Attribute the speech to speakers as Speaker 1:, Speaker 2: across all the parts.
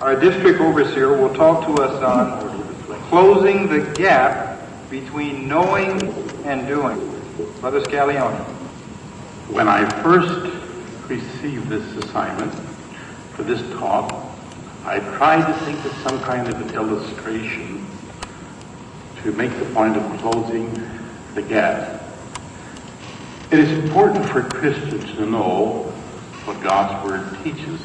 Speaker 1: our district overseer, will talk to us on closing the gap between knowing and doing. Brother Scallioni.
Speaker 2: When I first received this assignment for this talk, I tried to think of some kind of an illustration to make the point of closing the gap. It is important for Christians to know what God's Word teaches.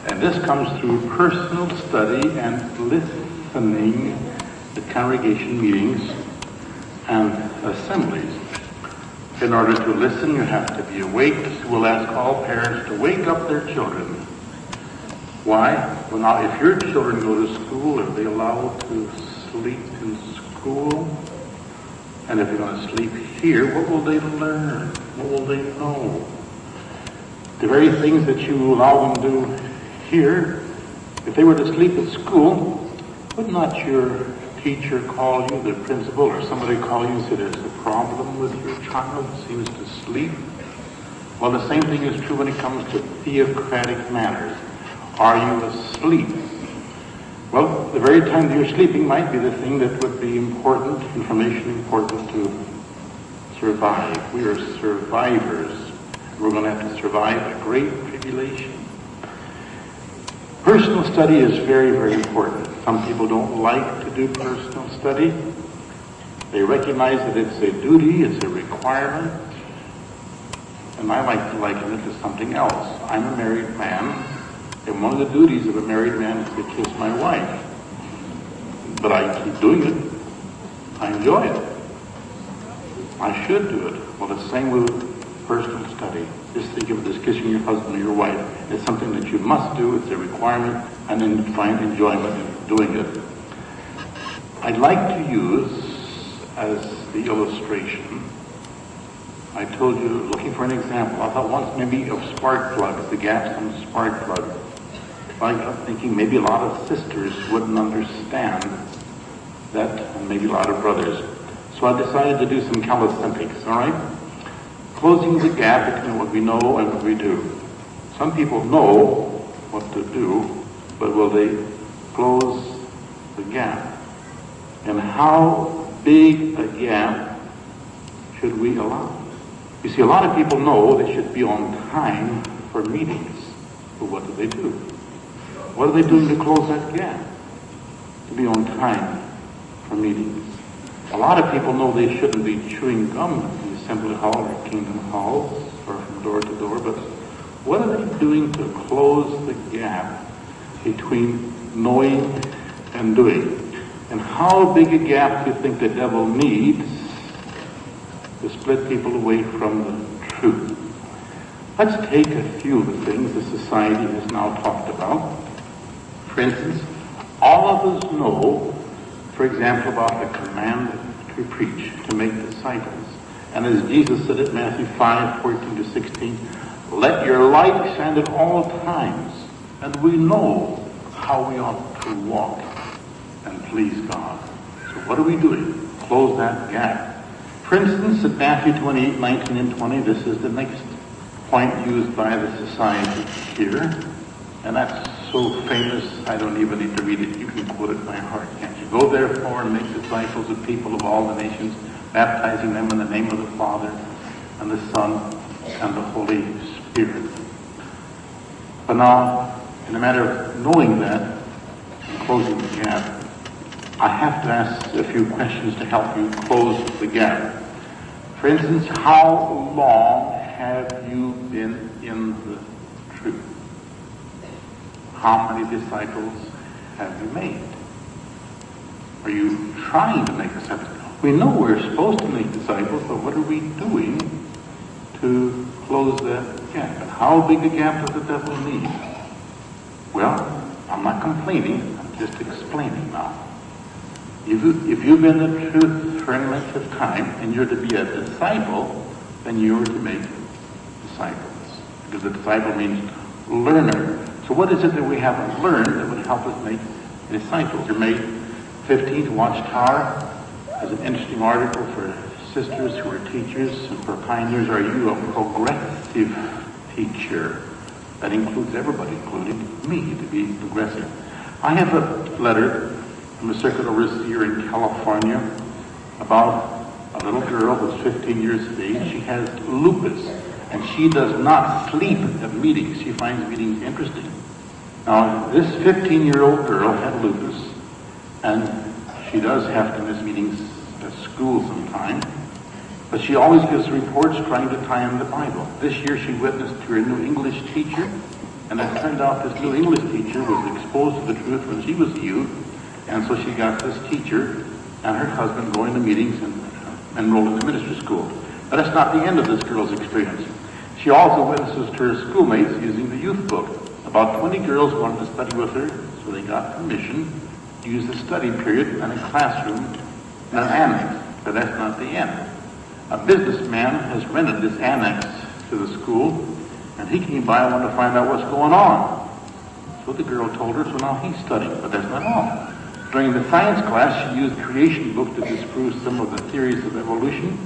Speaker 2: And this comes through personal study and listening at congregation meetings and assemblies. In order to listen, you have to be awake. We'll ask all parents to wake up their children. Why? Well, now, if your children go to school, are they allowed to sleep in school? And if they're going to sleep here, what will they learn? What will they know? The very things that you allow them to do here, if they were to sleep at school, would not your teacher call you, the principal, or somebody call you and say there's a problem with your child who seems to sleep? Well, the same thing is true when it comes to theocratic matters. Are you asleep? Well, the very time that you're sleeping might be the thing that would be important, information important to survive. We are survivors. We're going to have to survive a great tribulation. Personal study is very, very important. Some people don't like to do personal study. They recognize that it's a duty, it's a requirement, and I like to liken it to something else. I'm a married man, and one of the duties of a married man is to kiss my wife. But I keep doing it. I enjoy it. I should do it. Well, the same with personal study. Just think of it as kissing your husband or your wife. It's something that you must do. It's a requirement, and then find enjoyment in doing it. I'd like to use as the illustration, I told you, looking for an example, I thought once maybe of spark plugs, the gaps on spark plugs. I got thinking maybe a lot of sisters wouldn't understand that, and maybe a lot of brothers. So I decided to do some calisthenics, all right? Closing the gap between what we know and what we do. Some people know what to do, but will they close the gap? And how big a gap should we allow? You see, a lot of people know they should be on time for meetings, but what do? What are they doing to close that gap? To be on time for meetings. A lot of people know they shouldn't be chewing gum in the Assembly Hall or Kingdom Halls or from door to door, but what are they doing to close the gap between knowing and doing? And how big a gap do you think the devil needs to split people away from the truth? Let's take a few of the things the society has now talked about. For instance, all of us know, for example, about the command to preach, to make disciples. And as Jesus said at Matthew 5:14-16, let your light shine at all times, and we know how we ought to walk and please God. So what are we doing? Close that gap. For instance, at Matthew 28:19 and 20, this is the next point used by the society here, and that's so famous, I don't even need to read it. You can quote it by heart, can't you? Go therefore and make disciples of people of all the nations, baptizing them in the name of the Father and the Son and the Holy Spirit. But now, in the matter of knowing that and closing the gap, I have to ask a few questions to help you close the gap. For instance, how long have you been in the truth? How many disciples have you made? Are you trying to make disciples? We know we're supposed to make disciples, but what are we doing to close that gap? And how big a gap does the devil need? Well, I'm not complaining, I'm just explaining now. If you've been in the truth for any length of time and you're to be a disciple, then you're to make disciples. Because a disciple means learner. So what is it that we haven't learned that would help us make disciples? Your May 15th Watchtower has an interesting article for sisters who are teachers and for pioneers. Are you a progressive teacher? That includes everybody, including me, to be progressive. I have a letter from a circuit overseer in California about a little girl who's 15 years of age. She has lupus, and she does not sleep at meetings. She finds meetings interesting. Now, this 15-year-old girl had lupus, and she does have to miss meetings at school sometime, but she always gives reports trying to tie in the Bible. This year she witnessed to her new English teacher, and it turned out this new English teacher was exposed to the truth when she was a youth, and so she got this teacher and her husband going to meetings and enrolled in the ministry school. But that's not the end of this girl's experience. She also witnesses to her schoolmates using the youth book. About 20 girls wanted to study with her, so they got permission to use the study period in a classroom in an annex. But that's not the end. A businessman has rented this annex to the school, and he came by and wanted to find out what's going on. So the girl told her, so now he's studying, but that's not all. During the science class, she used creation book to disprove some of the theories of evolution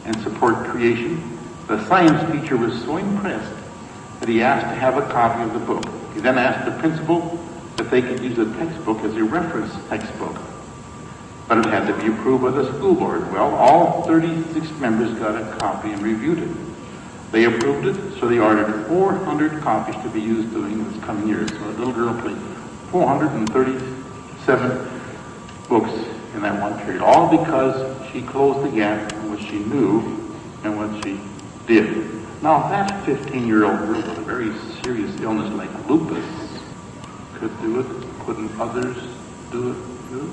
Speaker 2: and support creation. The science teacher was so impressed that he asked to have a copy of the book. He then asked the principal if they could use the textbook as a reference textbook. But it had to be approved by the school board. Well, all 36 members got a copy and reviewed it. They approved it, so they ordered 400 copies to be used during this coming year. So a little girl played 437 books in that one period, all because she closed the gap in what she knew and what she did. Now, if that 15-year-old girl with a very serious illness like lupus could do it, couldn't others do it too?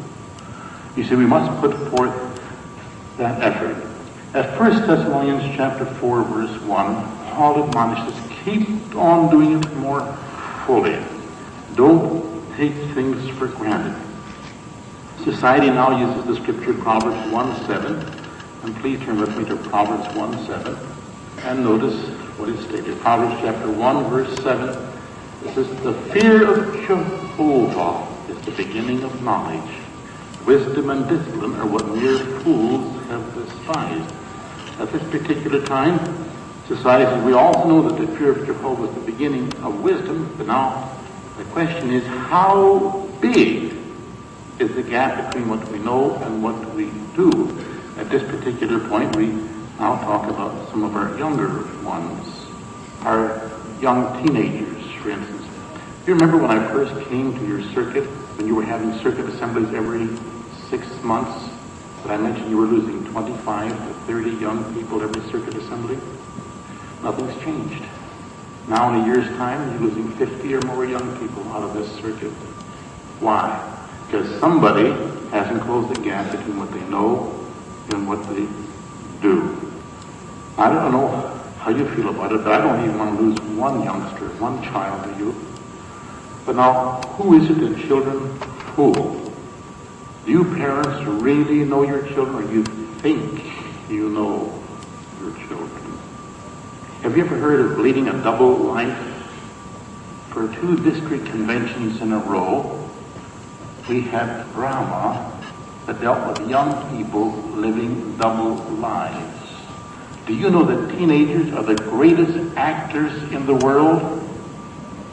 Speaker 2: You see, we must put forth that effort. At 1 Thessalonians chapter 4, verse 1, Paul admonishes, keep on doing it more fully. Don't take things for granted. Society now uses the scripture Proverbs 1:7, and please turn with me to Proverbs 1:7, and notice what is stated. Proverbs chapter 1, verse 7, it says, the fear of Jehovah is the beginning of knowledge. Wisdom and discipline are what mere fools have despised. At this particular time, society, we all know that the fear of Jehovah is the beginning of wisdom, but now the question is, how big is the gap between what we know and what we do? At this particular point, we now talk about some of our younger ones, our young teenagers, for instance. Do you remember when I first came to your circuit, when you were having circuit assemblies every 6 months, that I mentioned you were losing 25 to 30 young people every circuit assembly? Nothing's changed. Now in a year's time, you're losing 50 or more young people out of this circuit. Why? Because somebody hasn't closed the gap between what they know and what they do. I don't know how you feel about it, but I don't even want to lose one youngster, one child to you. But now, who is it that children fool? Do you parents really know your children, or you think you know your children? Have you ever heard of leading a double life? For 2 district conventions in a row, we had drama that dealt with young people living double lives. Do you know that teenagers are the greatest actors in the world?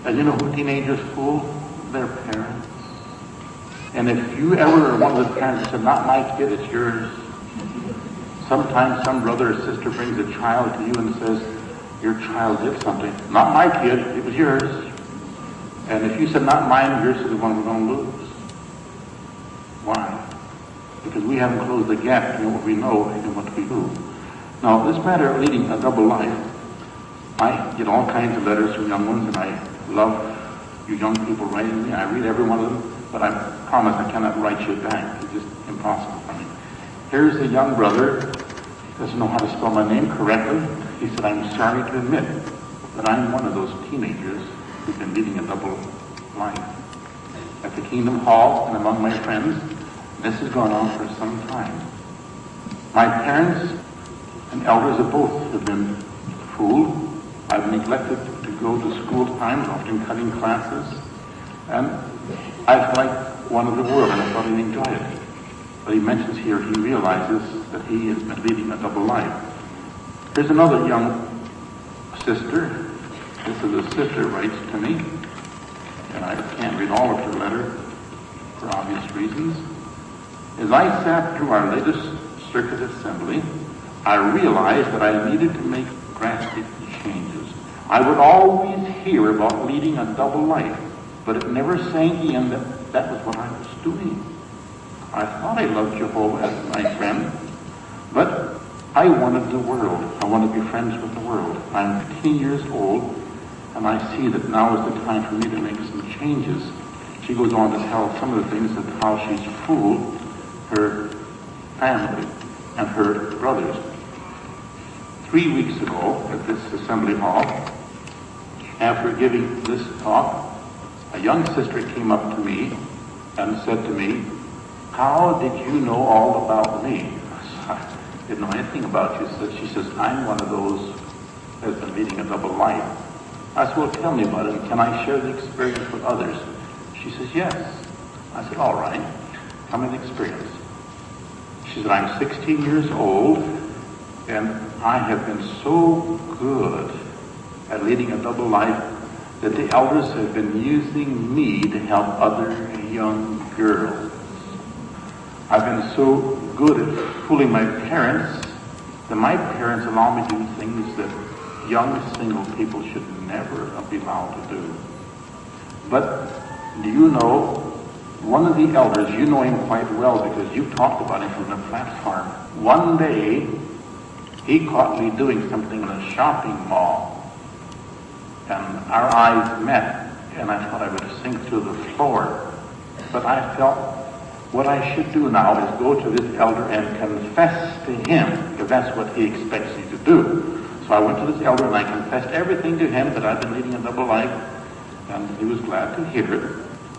Speaker 2: And you know who teenagers fool? Their parents. And if you ever are one of the parents that said, not my kid, it's yours. Sometimes some brother or sister brings a child to you and says, your child did something. Not my kid, it was yours. And if you said, not mine, yours is the one we're going to lose. Why? Because we haven't closed the gap between what we know and what we do. Now, this matter of leading a double life, I get all kinds of letters from young ones, and I love you young people writing me. I read every one of them, but I promise I cannot write you back. It's just impossible for me. Here's a young brother, doesn't know how to spell my name correctly. He said, I'm sorry to admit that I'm one of those teenagers who've been leading a double life. At the Kingdom Hall and among my friends, this has gone on for some time. My parents and elders of both have been fooled. I've neglected to go to school times, often cutting classes, and I've liked one of the world, and I thought he'd enjoy it. But he mentions here he realizes that he has been leading a double life. Here's another young sister. This is a sister writes to me, and I can't read all of her letter. for obvious reasons. As I sat through our latest circuit assembly, I realized that I needed to make drastic changes. I would always hear about leading a double life, but it never sank in that that was what I was doing. I thought I loved Jehovah as my friend, but I wanted the world. I wanted to be friends with the world. I'm 15 years old, and I see that now is the time for me to make some changes. She goes on to tell some of the things of how she's fooled her family and her brothers. 3 weeks ago at this assembly hall, after giving this talk, a young sister came up to me and said to me, "How did you know all about me?" I didn't know anything about you. She says, "I'm one of those that's been leading a double life." I said, "Well, tell me about it. Can I share the experience with others?" She says, "Yes." I said, "All right. Tell me the experience." She said, "I'm 16 years old, and I have been so good at leading a double life that the elders have been using me to help other young girls. I've been so good at fooling my parents that my parents allow me to do things that young single people should never be allowed to do. But do you know, one of the elders, you know him quite well because you've talked about him from the platform. One day, he caught me doing something in a shopping mall. And our eyes met, and I thought I would sink to the floor. But I felt what I should do now is go to this elder and confess to him, because that's what he expects me to do. So I went to this elder and I confessed everything to him, that I've been leading a double life, and he was glad to hear it.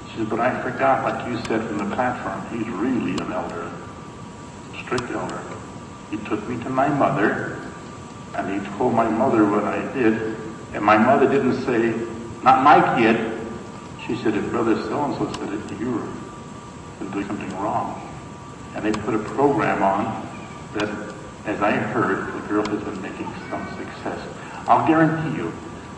Speaker 2: She said, "But I forgot, like you said from the platform, he's really an elder, a strict elder. He took me to my mother, and he told my mother what I did, and my mother didn't say, 'Not my kid.' She said, 'If Brother so-and-so said it, you're doing something wrong.' And they put a program on that, as I heard, the girl has been making some success. I'll guarantee you,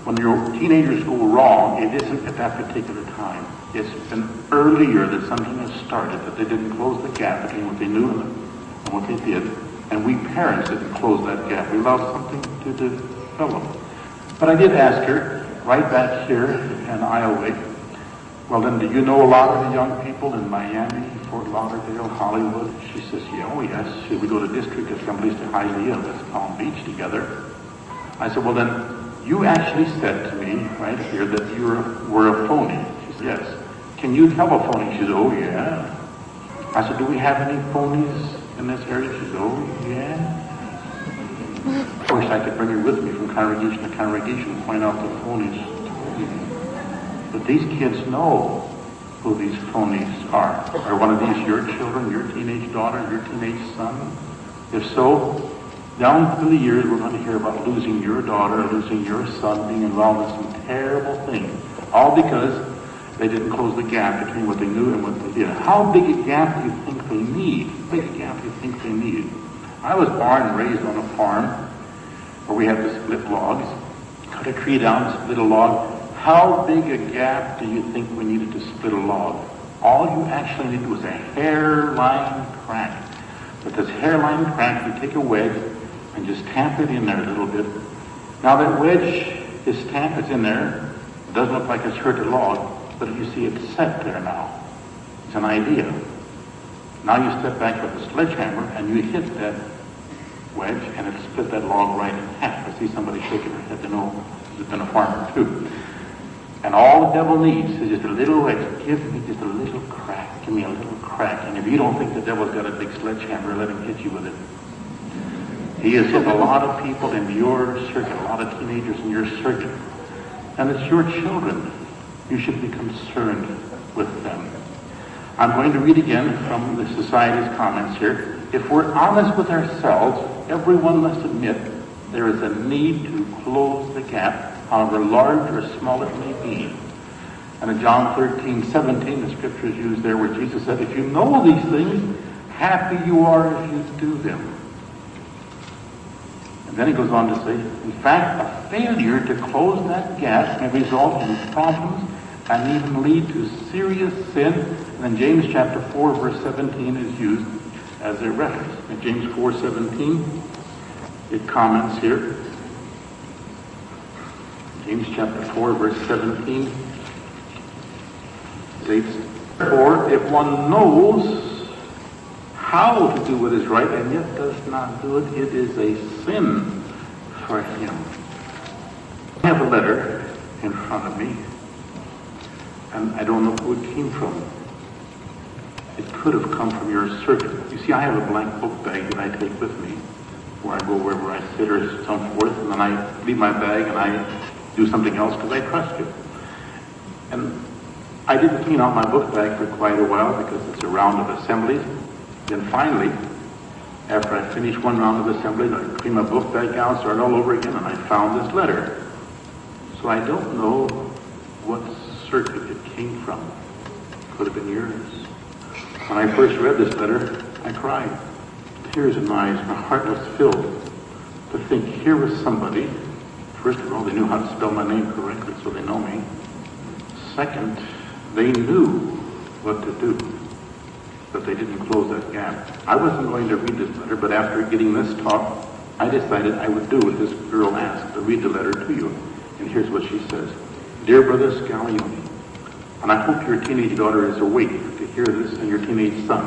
Speaker 2: when your teenagers go wrong, it isn't at that particular time. It's been earlier that something has started, that they didn't close the gap between what they knew and what they did. And we parents didn't close that gap. We allowed something to develop. But I did ask her, right back here in Iowa, "Well, then, do you know a lot of the young people in Miami, Fort Lauderdale, Hollywood?" She says, "Yeah, oh yes. We go to district assemblies to Hialeah and West Palm Beach together." I said, "Well, then, you actually said to me right here that you were a phony." She said, "Yes." "Can you tell a phony?" She said, "Oh, yeah." I said, "Do we have any phonies in this area?" She said, "Oh, yeah." Of course, I could bring her with me from congregation to congregation and point out the phonies. But these kids know who these phonies are. Are one of these your children, your teenage daughter, your teenage son? If so, down through the years, we're going to hear about losing your daughter, losing your son, being involved in some terrible things, all because they didn't close the gap between what they knew and what they did. How big a gap do you think they need? How big a gap do you think they need? I was born and raised on a farm where we had to split logs, cut a tree down, split a log. How big a gap do you think we needed to split a log? All you actually need was a hairline crack. But this hairline crack, you take a wedge and just tamp it in there a little bit. Now that wedge is in there. It doesn't look like it's hurt a log, but you see it's set there now. It's an idea. Now you step back with a sledgehammer and you hit that wedge and it split that log right in half. I see somebody shaking their head to know he's been a farmer too. And all the devil needs is just a little wedge. Give me just a little crack. Give me a little crack. And if you don't think the devil's got a big sledgehammer, let him hit you with it. He has hit a lot of people in your circuit, a lot of teenagers in your circuit. And it's your children. You should be concerned with them. I'm going to read again from the Society's comments here. If we're honest with ourselves, everyone must admit there is a need to close the gap, however large or small it may be. And in John 13:17, the scripture is used there where Jesus said, "If you know these things, happy you are if you do them." And then he goes on to say, in fact, a failure to close that gap may result in problems and even lead to serious sin. And then James chapter 4, verse 17 is used as a reference. In James 4:17, it comments here. James chapter 4, verse 17 states, "For if one knows how to do what is right and yet does not do it, it is a sin for him." I have a letter in front of me, and I don't know who it came from. It could have come from your circuit. You see, I have a blank book bag that I take with me, where I go wherever I sit or so forth, and then I leave my bag and I do something else because I trust you. And I didn't clean out my book bag for quite a while because it's a round of assemblies. Then finally, after I finished one round of assemblies, I cleaned my book bag out, started all over again, and I found this letter. So I don't know what circuit it came from. Could have been yours. When I first read this letter, I cried. Tears in my eyes, my heart was filled to think here was somebody. First of all, they knew how to spell my name correctly, so they know me. Second, they knew what to do, but they didn't close that gap. I wasn't going to read this letter, but after getting this talk, I decided I would do what this girl asked, to read the letter to you. And here's what she says. "Dear Brother Scallioni, and I hope your teenage daughter is awake to hear this, and your teenage son.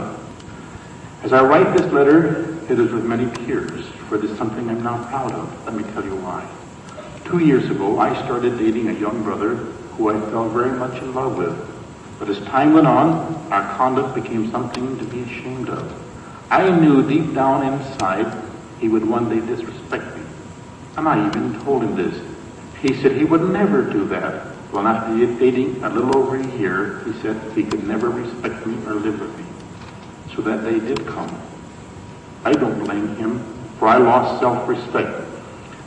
Speaker 2: As I write this letter, it is with many tears, for it is something I'm not proud of. Let me tell you why. 2 years ago, I started dating a young brother who I fell very much in love with. But as time went on, our conduct became something to be ashamed of. I knew deep down inside he would one day disrespect me. And I even told him this. He said he would never do that. Well, after dating a little over a year, he said he could never respect me or live with me. So that day did come. I don't blame him, for I lost self-respect.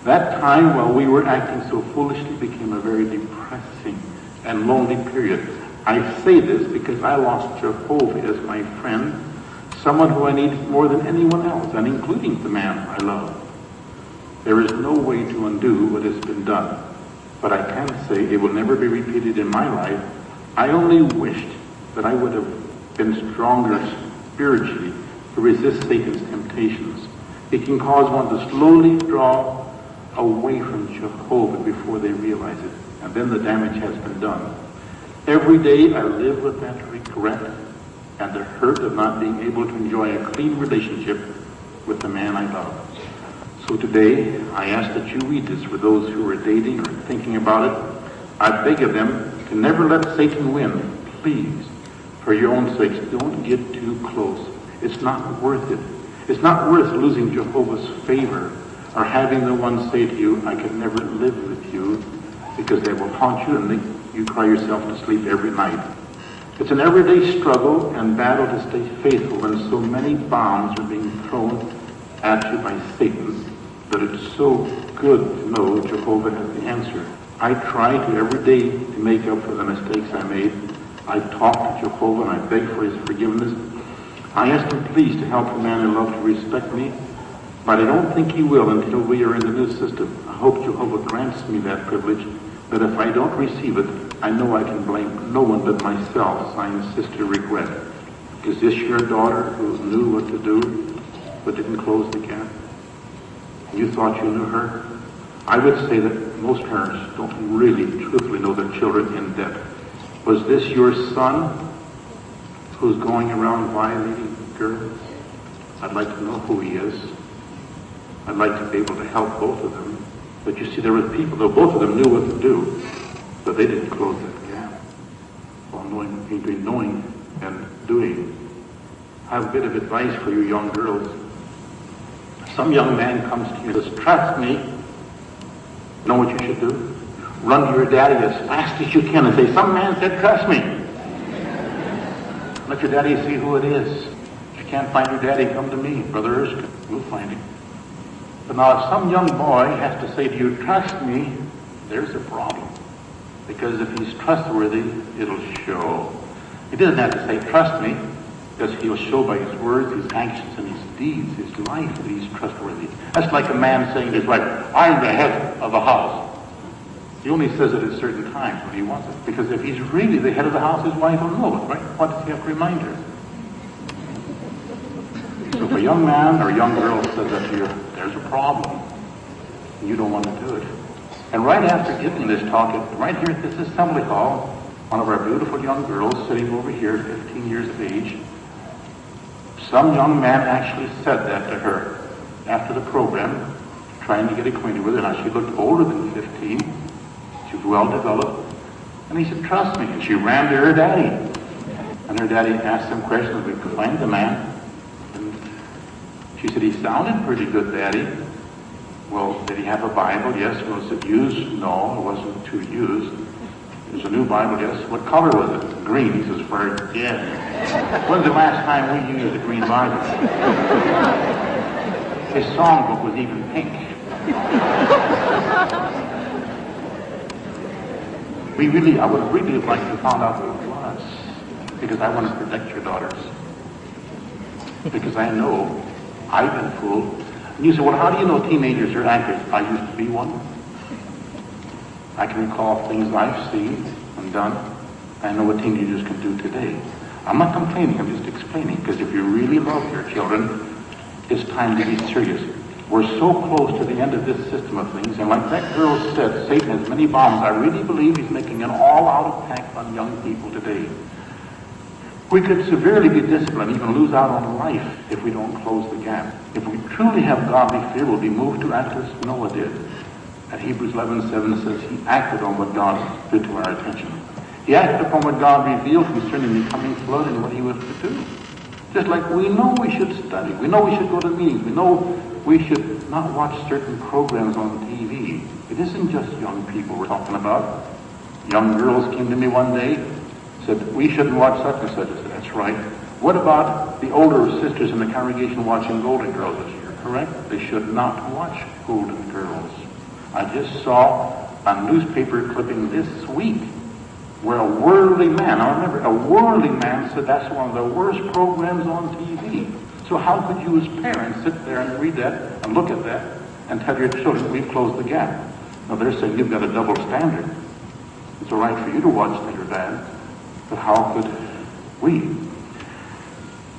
Speaker 2: That time, while we were acting so foolishly, became a very depressing and lonely period. I say this because I lost Jehovah as my friend, someone who I needed more than anyone else, and including the man I love. There is no way to undo what has been done, but I can say it will never be repeated in my life. I only wished that I would have been stronger spiritually to resist Satan's temptations. It can cause one to slowly draw away from Jehovah before they realize it, and then the damage has been done. Every day I live with that regret and the hurt of not being able to enjoy a clean relationship with the man I love. So today, I ask that you read this for those who are dating or thinking about it. I beg of them to never let Satan win. Please, for your own sakes, don't get too close. It's not worth it. It's not worth losing Jehovah's favor or having the one say to you, I could never live with you, because they will haunt you and make you cry yourself to sleep every night. It's an everyday struggle and battle to stay faithful when so many bombs are being thrown at you by Satan, but it's so good to know Jehovah has the answer. I try to every day to make up for the mistakes I made. I talk to Jehovah and I beg for his forgiveness. I ask him please to help the man I love to respect me, but I don't think he will until we are in the new system. I hope Jehovah grants me that privilege, but if I don't receive it, I know I can blame no one but myself, signed Sister Regret. Is this your daughter who knew what to do, but didn't close the gap? You thought you knew her? I would say that most parents don't really, truthfully know their children in depth. Was this your son who's going around violating girls? I'd like to know who he is. I'd like to be able to help both of them. But you see, there were people, though both of them knew what to do, but they didn't close that gap. While between knowing and doing. I have a bit of advice for you young girls. Some young man comes to you and says, trust me. You know what you should do? Run to your daddy as fast as you can and say, some man said, trust me. Let your daddy see who it is. If you can't find your daddy, come to me, Brother Erskine. We'll find him. But now if some young boy has to say to you, trust me, there's a problem. Because if he's trustworthy, it'll show. He doesn't have to say, trust me, because he'll show by his words, his actions, and his deeds, his life, that he's trustworthy. That's like a man saying to his wife, I'm the head of the house. He only says it at certain times when he wants it. Because if he's really the head of the house, his wife will know it, right? What does he have to remind her? So if a young man or a young girl says that to you, there's a problem. You don't want to do it. And right after giving this talk, right here at this assembly hall, one of our beautiful young girls sitting over here, 15 years of age, some young man actually said that to her after the program, trying to get acquainted with her. Now, she looked older than 15. She was well developed. And he said, trust me. And she ran to her daddy. And her daddy asked some questions. We could find the man. And she said, he sounded pretty good, Daddy. Well, did he have a Bible? Yes. Was it used? No, it wasn't too used. It was a new Bible, yes. What color was it? Green. He says, very, yeah. When's the last time we used a green Bible? His songbook was even pink. I would really like to find out who it was, because I want to protect your daughters. Because I know I've been fooled. And you say, well, how do you know teenagers are actors? I used to be one. I can recall things I've seen and done. I know what teenagers can do today. I'm not complaining, I'm just explaining, because if you really love your children, it's time to be serious. We're so close to the end of this system of things, and like that girl said, Satan has many bombs. I really believe he's making an all-out attack on young people today. We could severely be disciplined, even lose out on life if we don't close the gap. If we truly have godly fear, we'll be moved to act as Noah did. At Hebrews 11:7 says he acted on what God did to our attention. He acted upon what God revealed concerning the coming flood and what he was to do. Just like we know we should study. We know we should go to meetings. We know we should not watch certain programs on TV. It isn't just young people we're talking about. Young girls came to me one day, said, we shouldn't watch such and such. I said, that's right. What about the older sisters in the congregation watching Golden Girls this year? Correct? They should not watch Golden Girls. I just saw a newspaper clipping this week where a worldly man, now remember, a worldly man said that's one of the worst programs on TV. So how could you as parents sit there and read that and look at that and tell your children we've closed the gap? Now they're saying you've got a double standard. It's all right for you to watch that, your dad, but how could we?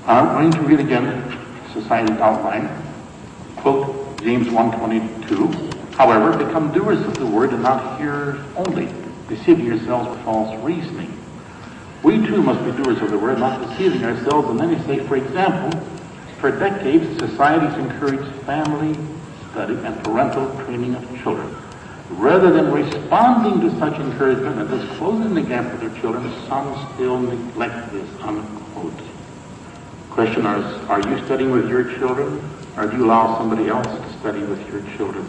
Speaker 2: I'm going to read again Society's outline. Quote James 1:22. However, become doers of the word and not hearers only, deceiving yourselves with false reasoning. We too must be doers of the word, not deceiving ourselves. And then he say, for example, for decades, societies encouraged family study and parental training of children. Rather than responding to such encouragement and thus closing the gap with their children, some still neglect this, unquote. Question is, are you studying with your children, or do you allow somebody else to study with your children?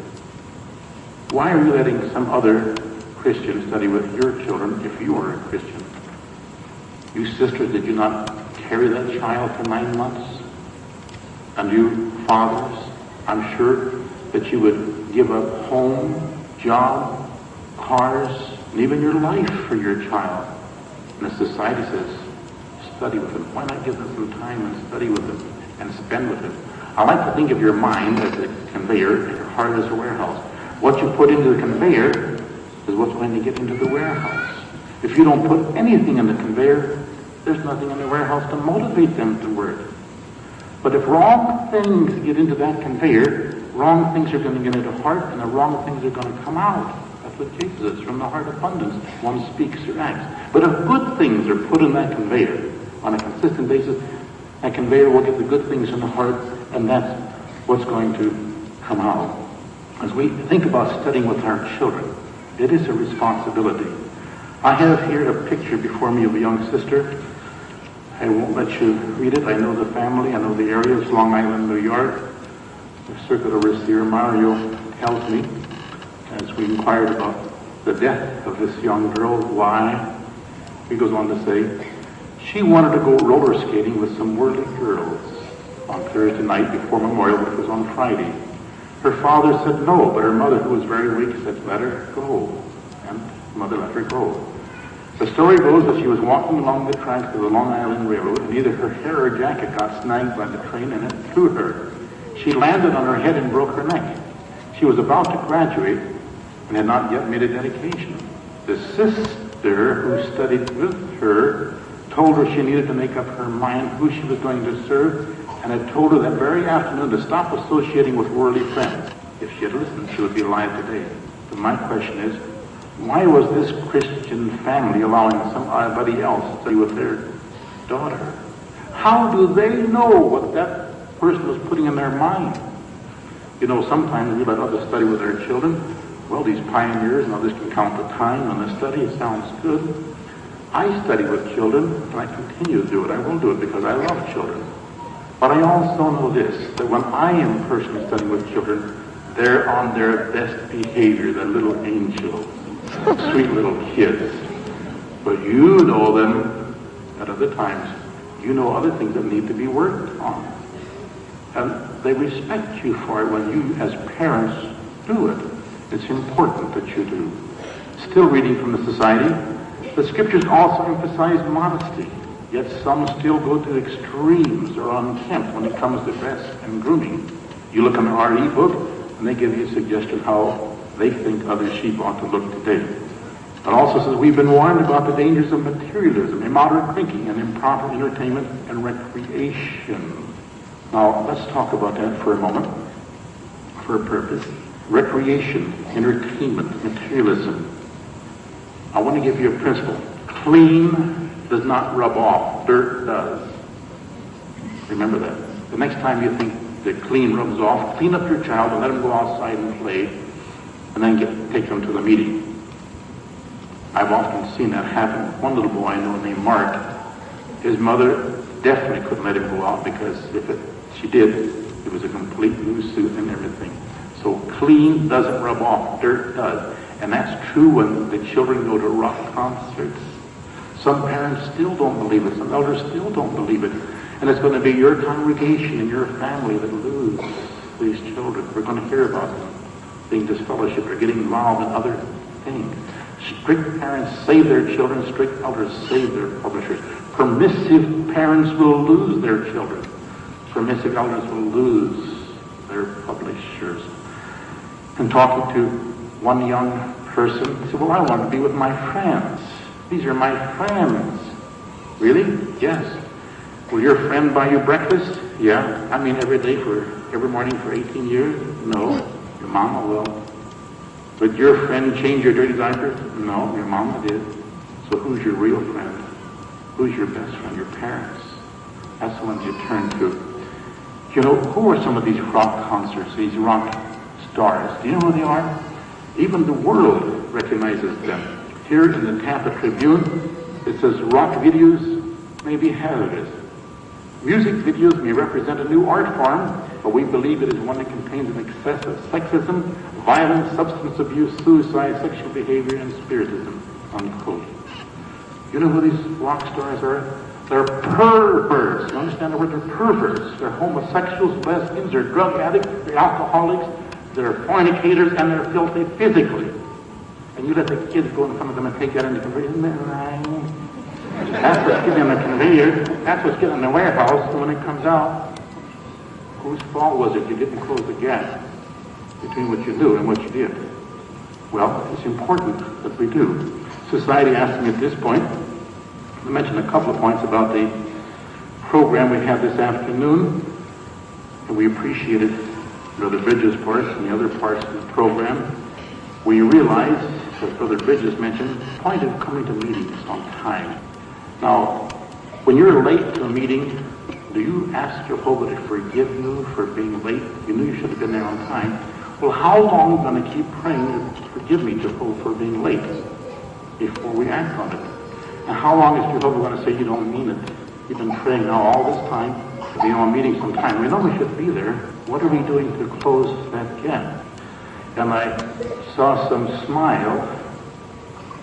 Speaker 2: Why are you letting some other Christian study with your children if you are a Christian? You sisters, did you not carry that child for 9 months? And you fathers, I'm sure that you would give up home, job, cars, and even your life for your child. And the society says, study with him. Why not give them some time and study with him and spend with him? I like to think of your mind as a conveyor and your heart as a warehouse. What you put into the conveyor is what's going to get into the warehouse. If you don't put anything in the conveyor, there's nothing in the warehouse to motivate them to work. But if wrong things get into that conveyor, wrong things are going to get into the heart, and the wrong things are going to come out. That's what Jesus says. From the heart abundance, one speaks or acts. But if good things are put in that conveyor on a consistent basis, that conveyor will get the good things in the heart, and that's what's going to come out. As we think about studying with our children, it is a responsibility. I have here a picture before me of a young sister. I won't let you read it. I know the family. I know the area. It's Long Island, New York. The circuit overseer, Mario, tells me, as we inquired about the death of this young girl, why, he goes on to say, she wanted to go roller skating with some worldly girls on Thursday night before Memorial, which was on Friday. Her father said no, but her mother, who was very weak, said, let her go. And mother let her go. The story goes that she was walking along the tracks of the Long Island Railroad, and either her hair or jacket got snagged by the train, and it threw her. She landed on her head and broke her neck. She was about to graduate, and had not yet made a dedication. The sister who studied with her told her she needed to make up her mind who she was going to serve, and had told her that very afternoon to stop associating with worldly friends. If she had listened, she would be alive today. But my question is, why was this Christian family allowing somebody else to be with their daughter? How do they know what that person was putting in their mind? You know, sometimes we let others study with their children. Well, these pioneers and others can count the time on the study. It sounds good. I study with children, and I continue to do it. I will do it because I love children. But I also know this, that when I am personally studying with children, they're on their best behavior, they're little angels, sweet little kids. But you know them at other times. You know other things that need to be worked on. And they respect you for it when you, as parents, do it. It's important that you do. Still reading from the Society, the scriptures also emphasize modesty, yet some still go to extremes or unkempt when it comes to dress and grooming. You look in the RE book, and they give you a suggestion how they think other sheep ought to look today. It also says we've been warned about the dangers of materialism, immoderate drinking, and improper entertainment and recreation. Now, let's talk about that for a moment, for a purpose. Recreation, entertainment, materialism. I want to give you a principle. Clean does not rub off. Dirt does. Remember that. The next time you think that clean rubs off, clean up your child and let him go outside and play, and then take him to the meeting. I've often seen that happen. One little boy I know named Mark, his mother definitely couldn't let him go out because she did, it was a complete new suit and everything. So clean doesn't rub off, dirt does. And that's true when the children go to rock concerts. Some parents still don't believe it. Some elders still don't believe it. And it's going to be your congregation and your family that lose these children. We're going to hear about them being disfellowshipped or getting involved in other things. Strict parents save their children. Strict elders save their publishers. Permissive parents will lose their children. Permissive elders will lose their publishers. And talking to one young person, he said, well, I want to be with my friends. These are my friends. Really? Yes. Will your friend buy you breakfast? Yeah. I mean, every morning for 18 years? No. Your mama will. Would your friend change your dirty diapers? No, your mama did. So who's your real friend? Who's your best friend? Your parents. That's the ones you turn to. You know, who are some of these rock concerts, these rock stars? Do you know who they are? Even the world recognizes them. Here in the Tampa Tribune, it says rock videos may be hazardous. Music videos may represent a new art form, but we believe it is one that contains an excess of sexism, violence, substance abuse, suicide, sexual behavior, and spiritism. Unquote. You know who these rock stars are? They're perverts. You understand the word? They're perverts. They're homosexuals, lesbians, they're drug addicts, they're alcoholics, they're fornicators, and they're filthy physically. And you let the kids go in front of them and take that into conversion. That's what's getting in the conveyor. That's what's getting in the warehouse. And when it comes out, whose fault was it you didn't close the gap between what you knew and what you did? Well, it's important that we do. Society asked me at this point, I mentioned a couple of points about the program we have this afternoon, and we appreciated Brother Bridges' parts and the other parts of the program. We realize, as Brother Bridges mentioned, the point of coming to meetings on time. Now, when you're late to a meeting, do you ask Jehovah to forgive you for being late? You knew you should have been there on time. Well, how long are we going to keep praying, forgive me, Jehovah, for being late before we act on it? And how long is Jehovah going to say you don't mean it? You've been praying now all this time to be on meetings on time. We know we should be there. What are we doing to close that gap? And I saw some smile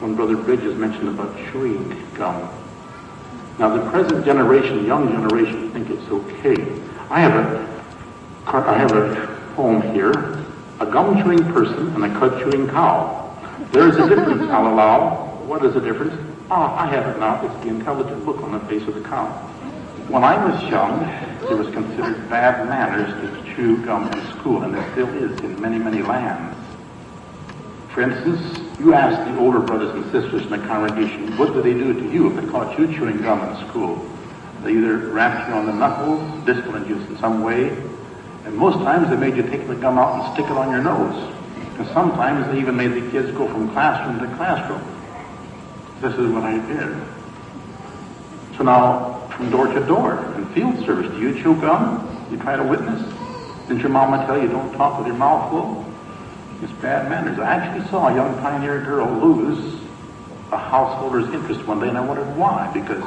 Speaker 2: when Brother Bridges mentioned about chewing gum. Now, the present generation, young generation, think it's okay. I have a home here, a gum-chewing person and a cud-chewing cow. There's a difference, I'll allow. What is the difference? I have it now. It's the intelligent look on the face of the cow. When I was young, it was considered bad manners to chew gum in school, and it still is in many, many lands. For instance, you ask the older brothers and sisters in the congregation, what do they do to you if they caught you chewing gum in school? They either rapped you on the knuckles, disciplined you in some way, and most times they made you take the gum out and stick it on your nose. And sometimes they even made the kids go from classroom to classroom. This is what I did. So now, from door to door, in field service, do you chew gum? You try to witness? Didn't your mama tell you don't talk with your mouth full? It's bad manners. I actually saw a young pioneer girl lose a householder's interest one day, and I wondered why, because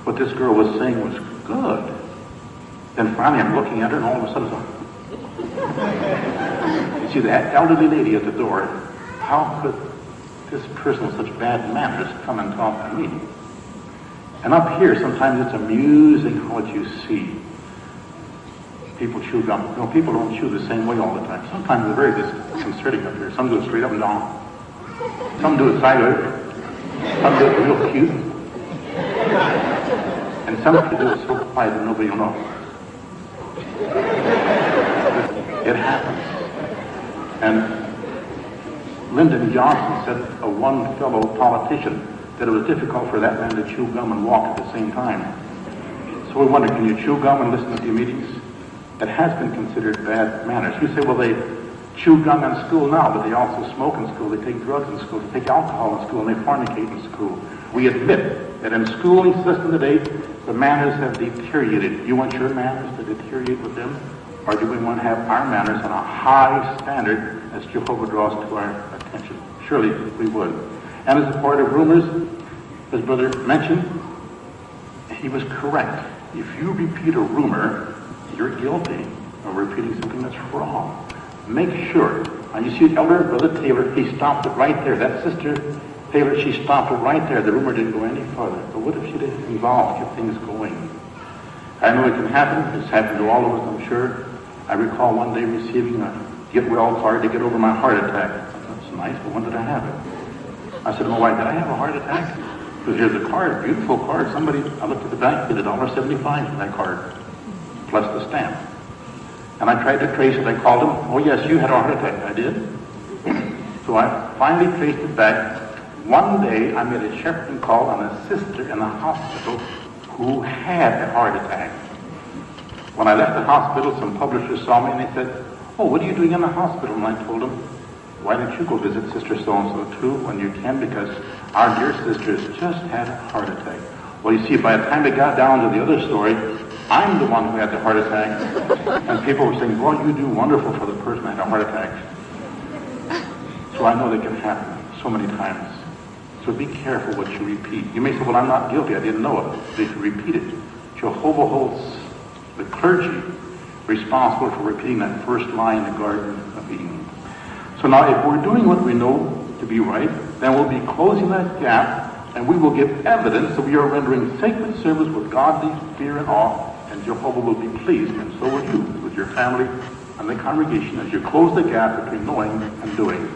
Speaker 2: what this girl was saying was good. Then finally I'm looking at her, and all of a sudden, you see that elderly lady at the door. How could this person with such bad manners come and talk to me? And up here, sometimes it's amusing what you see. People chew gum. You know, people don't chew the same way all the time. Sometimes they're very disconcerting up here. Some do it straight up and down. Some do it sideways. Some do it real cute. And some people do it so quiet that nobody will know. It happens. And Lyndon Johnson said, one fellow politician, that it was difficult for that man to chew gum and walk at the same time. So we wonder, can you chew gum and listen to the meetings? It has been considered bad manners. You say, well, they chew gum in school now, but they also smoke in school, they take drugs in school, they take alcohol in school, and they fornicate in school. We admit that in schooling system today, the manners have deteriorated. You want your manners to deteriorate with them? Or do we want to have our manners on a high standard as Jehovah draws to our attention? Surely we would. And as a part of rumors, as Brother mentioned, he was correct. If you repeat a rumor, you're guilty of repeating something that's wrong. Make sure. And you see Elder Brother Taylor, he stopped it right there. That Sister Taylor, she stopped it right there. The rumor didn't go any further. But what if she'd involved, kept things going? I know it can happen. It's happened to all of us, I'm sure. I recall one day receiving a get well card to get over my heart attack. That's nice, but when did I have it? I said, oh, why, did I have a heart attack? Because here's a card, beautiful card. Somebody, I looked at the back, paid $1.75 for that card, plus the stamp. And I tried to trace it. I called him. Oh, yes, you had a heart attack. I did. So I finally traced it back. One day, I made a shepherding call on a sister in the hospital who had a heart attack. When I left the hospital, some publishers saw me and they said, oh, what are you doing in the hospital? And I told them, why don't you go visit Sister so-and-so too when you can, because our dear sister has just had a heart attack. Well, you see, by the time it got down to the other story, I'm the one who had the heart attack. And people were saying, well, you do wonderful for the person that had a heart attack. So I know that can happen so many times. So be careful what you repeat. You may say, well, I'm not guilty. I didn't know it. But if you repeat it, Jehovah holds the clergy responsible for repeating that first lie in the Garden of Eden. So now, if we're doing what we know to be right, then we'll be closing that gap, and we will give evidence that we are rendering sacred service with godly fear and awe, and Jehovah will be pleased, and so will you, with your family and the congregation, as you close the gap between knowing and doing.